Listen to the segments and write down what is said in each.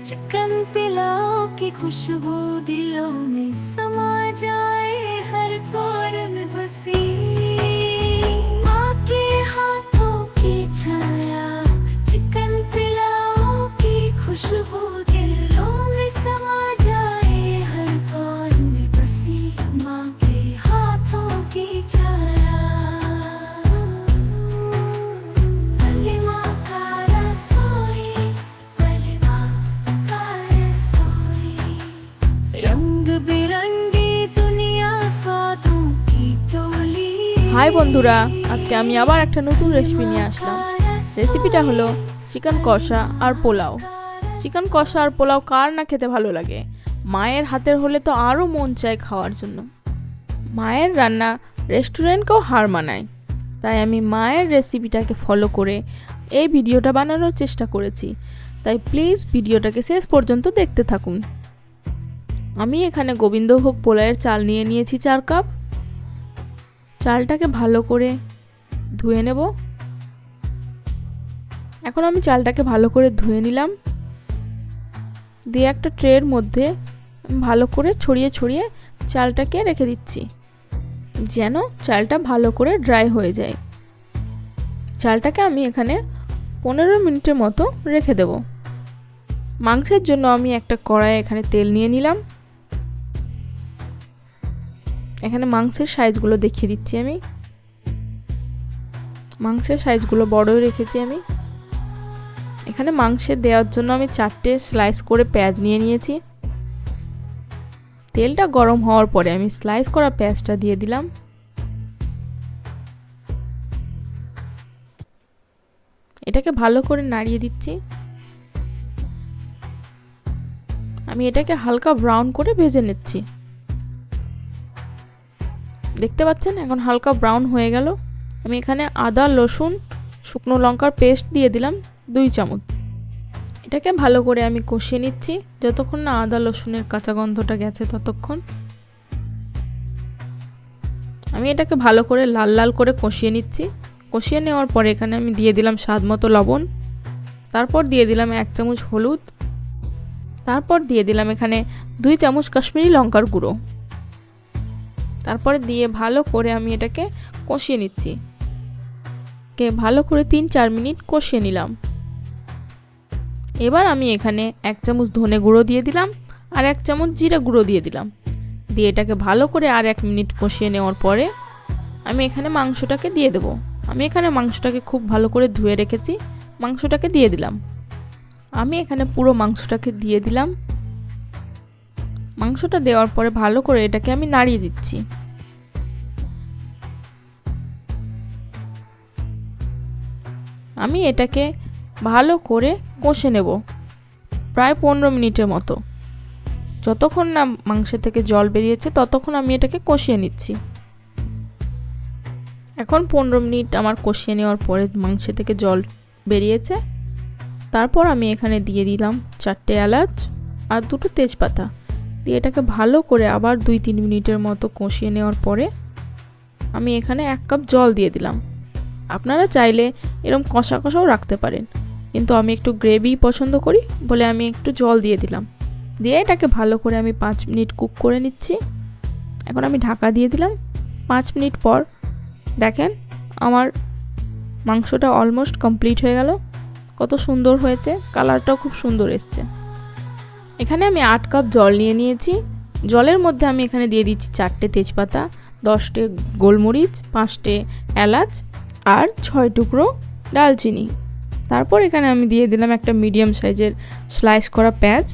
Chicken पिलाओ की खुशबू दिलों में समा जाए, हर दौर में बसी माँ के हाथों की छाया। चिकन पिलाओ की खुशबू दिलों में समा जाए, हर दौर में बसी माँ के हाथों की छाया। हलीमा का रसोई, हलीमा का रसोई, रंग बिरंगी दुनिया स्वादों की टोली। হাই বন্ধুরা, আজকে আমি আবার একটা নতুন রেসিপি নিয়ে আসলাম। রেসিপিটা হলো চিকেন কষা আর পোলাও। চিকেন কষা আর পোলাও কার না খেতে ভালো লাগে? মায়ের হাতের হলে তো আরও মন চায় খাওয়ার জন্য। মায়ের রান্না রেস্টুরেন্টকেও হার মানায়। তাই আমি মায়ের রেসিপিটাকে ফলো করে এই ভিডিওটা বানানোর চেষ্টা করেছি। তাই প্লিজ ভিডিওটাকে শেষ পর্যন্ত দেখতে থাকুন। আমি এখানে গোবিন্দভোগ পোলাওয়ের চাল নিয়ে নিয়েছি 4 কাপ। চালটাকে ভালো করে ধুয়ে নেব। এখন আমি চালটাকে ভালো করে ধুয়ে নিলাম, দিয়ে একটা ট্রের মধ্যে ভালো করে ছড়িয়ে ছড়িয়ে চালটাকে রেখে দিচ্ছি, যেন চালটা ভালো করে ড্রাই হয়ে যায়। চালটাকে আমি এখানে 15 মিনিটের মতো রেখে দেব। মাংসের জন্য আমি একটা কড়াই এখানে তেল নিয়ে নিলাম। এখানে মাংসের সাইজগুলো দেখিয়ে দিচ্ছি। আমি মাংসের সাইজগুলো বড়ই রেখেছি। আমি এখানে মাংসে দেওয়ার জন্য আমি 4টে স্লাইস করে পেঁয়াজ নিয়ে নিয়েছি। তেলটা গরম হওয়ার পরে আমি স্লাইস করা পেঁয়াজটা দিয়ে দিলাম। এটাকে ভালো করে নাড়িয়ে দিচ্ছি। আমি এটাকে হালকা ব্রাউন করে ভেজে নিচ্ছি। দেখতে পাচ্ছেন এখন হালকা ব্রাউন হয়ে গেল। আমি এখানে আদা, রসুন, শুকনো লঙ্কার পেস্ট দিয়ে দিলাম 2 চামচ। এটাকে ভালো করে আমি কষিয়ে নিচ্ছি, যতক্ষণ না আদা রসুনের কাঁচা গন্ধটা গেছে ততক্ষণ। আমি এটাকে ভালো করে লাল লাল করে কষিয়ে নিচ্ছি। কষিয়ে নেওয়ার পরে এখানে আমি দিয়ে দিলাম স্বাদ মতো লবণ, তারপর দিয়ে দিলাম 1 চামচ হলুদ, তারপর দিয়ে দিলাম এখানে 2 চামচ কাশ্মীরি লঙ্কার গুঁড়ো। তারপরে দিয়ে ভালো করে আমি এটাকে কষিয়ে নিচ্ছি। ভালো করে 3-4 মিনিট কষিয়ে নিলাম। এবার আমি এখানে 1 চামচ ধনে গুঁড়ো দিয়ে দিলাম আর 1 চামচ জিরা গুঁড়ো দিয়ে দিলাম। দিয়ে এটাকে ভালো করে আর 1 মিনিট কষিয়ে নেওয়ার পরে আমি এখানে মাংসটাকে দিয়ে দেব। আমি এখানে মাংসটাকে খুব ভালো করে ধুয়ে রেখেছি, মাংসটাকে দিয়ে দিলাম। আমি এখানে পুরো মাংসটাকে দিয়ে দিলাম। মাংসটা দেওয়ার পরে ভালো করে এটাকে আমি নাড়িয়ে দিচ্ছি। আমি এটাকে ভালো করে কষে নেব প্রায় 15 মিনিটের মতো। যতক্ষণ না মাংস থেকে জল বেরিয়েছে ততক্ষণ আমি এটাকে কষিয়ে নিচ্ছি। এখন 15 মিনিট আমার কষিয়ে নেওয়ার পরে মাংস থেকে জল বেরিয়েছে। তারপর আমি এখানে দিয়ে দিলাম 4টে এলাচ আর 2টো তেজপাতা। দিয়ে এটাকে ভালো করে আবার 2-3 মিনিটের মতো কষিয়ে নেওয়ার পরে আমি এখানে 1 কাপ জল দিয়ে দিলাম। আপনারা চাইলে এরকম কষা কষাও রাখতে পারেন, কিন্তু আমি একটু গ্রেভি পছন্দ করি বলে আমি একটু জল দিয়ে দিলাম। দিয়ে এটাকে ভালো করে আমি 5 মিনিট কুক করে নিচ্ছি। এখন আমি ঢাকা দিয়ে দিলাম। 5 মিনিট পর দেখেন আমার মাংসটা অলমোস্ট কমপ্লিট হয়ে গেল। কত সুন্দর হয়েছে, কালারটাও খুব সুন্দর এসছে। এখানে আমি 8 কাপ জল নিয়ে নিয়েছি। জলের মধ্যে আমি এখানে দিয়ে দিচ্ছি 4টে তেজপাতা, 10টে গোলমরিচ, 5টে এলাচ আর 6 টুকরো দারচিনি। তারপর এখানে আমি দিয়ে দিলাম একটা মিডিয়াম সাইজের স্লাইস করা পেঁয়াজ।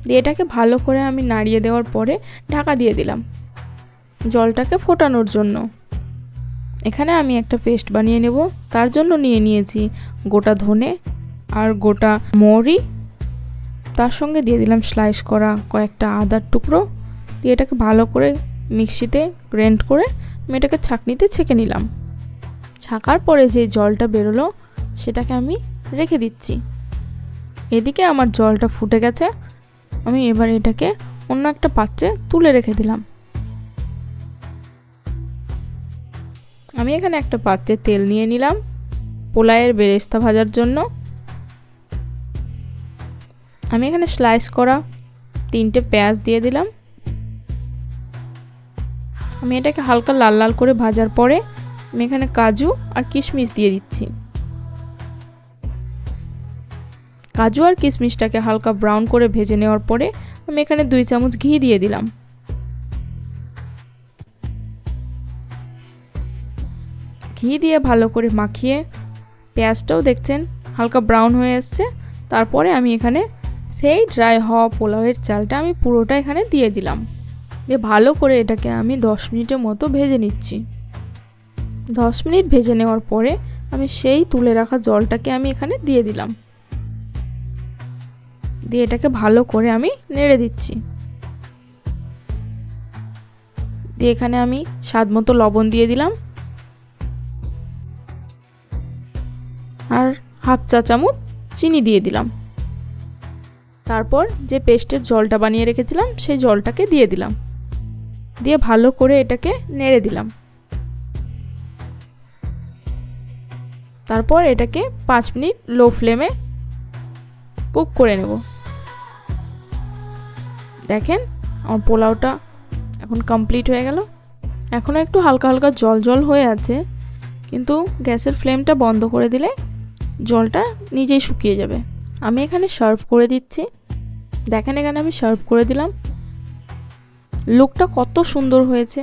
দিয়ে এটাকে ভালো করে আমি নাড়িয়ে দেওয়ার পরে ঢাকা দিয়ে দিলাম জলটাকে ফোটানোর জন্য। এখানে আমি একটা পেস্ট বানিয়ে নেব। তার জন্য নিয়ে নিয়েছি গোটা ধনে আর গোটা মৌরি, তার সঙ্গে দিয়ে দিলাম স্লাইস করা কয়েকটা আদার টুকরো। দিয়ে এটাকে ভালো করে মিক্সিতে গ্রাইন্ড করে আমি এটাকে ছাঁকনিতে ছেঁকে নিলাম। ছাঁকার পরে যে জলটা বেরোলো সেটাকে আমি রেখে দিচ্ছি। এদিকে আমার জলটা ফুটে গেছে। আমি এবার এটাকে অন্য একটা পাত্রে তুলে রেখে দিলাম। আমি এখানে একটা পাত্রে তেল নিয়ে নিলাম পোলাওয়ের বেরেস্তা ভাজার জন্য। আমি এখানে স্লাইস করা 3টে পেঁয়াজ দিয়ে দিলাম। আমি এটাকে হালকা লাল লাল করে ভাজার পরে আমি এখানে কাজু আর কিশমিশ দিয়ে দিচ্ছি। কাজু আর কিশমিশটাকে হালকা ব্রাউন করে ভেজে নেওয়ার পরে আমি এখানে 2 চামচ ঘি দিয়ে দিলাম। ঘি দিয়ে ভালো করে মাখিয়ে পেঁয়াজটাও দেখছেন হালকা ব্রাউন হয়ে এসছে। তারপরে আমি এখানে সেই ড্রাই হওয়া পোলাওয়ের চালটা আমি পুরোটা এখানে দিয়ে দিলাম। দিয়ে ভালো করে এটাকে আমি 10 মিনিটের মতো ভেজে নিচ্ছি। 10 মিনিট ভেজে নেওয়ার পরে আমি সেই তুলে রাখা জলটাকে আমি এখানে দিয়ে দিলাম। দিয়ে এটাকে ভালো করে আমি নেড়ে দিচ্ছি। দিয়ে এখানে আমি স্বাদ মতো লবণ দিয়ে দিলাম আর হাফ চা চামচ চিনি দিয়ে দিলাম। তারপর যে পেস্টের জলটা বানিয়ে রেখেছিলাম সেই জলটাকে দিয়ে দিলাম। দিয়ে ভালো করে এটাকে নেড়ে দিলাম। তারপর এটাকে 5 মিনিট লো ফ্লেমে কুক করে নেব। দেখেন আমার পোলাওটা এখন কমপ্লিট হয়ে গেল। এখনও একটু হালকা হালকা জল জল হয়ে আছে, কিন্তু গ্যাসের ফ্লেমটা বন্ধ করে দিলে জলটা নিজেই শুকিয়ে যাবে। আমি এখানে সার্ভ করে দিচ্ছি। দেখেন এখানে আমি সার্ভ করে দিলাম। লুকটা কত সুন্দর হয়েছে,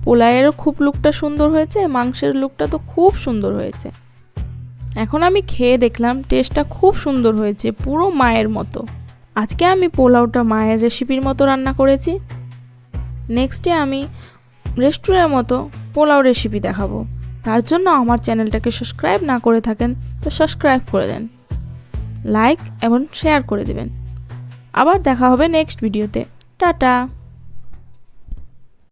পোলাওয়েরও খুব লুকটা সুন্দর হয়েছে, মাংসের লুকটা তো খুব সুন্দর হয়েছে। এখন আমি খেয়ে দেখলাম টেস্টটা খুব সুন্দর হয়েছে, পুরো মায়ের মতো। আজকে আমি পোলাওটা মায়ের রেসিপির মতো রান্না করেছি। নেক্সটে আমি রেস্টুরেন্টের মতো পোলাও রেসিপি দেখাবো। তার জন্য আমার চ্যানেলটাকে সাবস্ক্রাইব না করে থাকেন তো সাবস্ক্রাইব করে দেন, লাইক এবং শেয়ার করে দেবেন। আবার দেখা হবে নেক্সট ভিডিওতে। টাটা।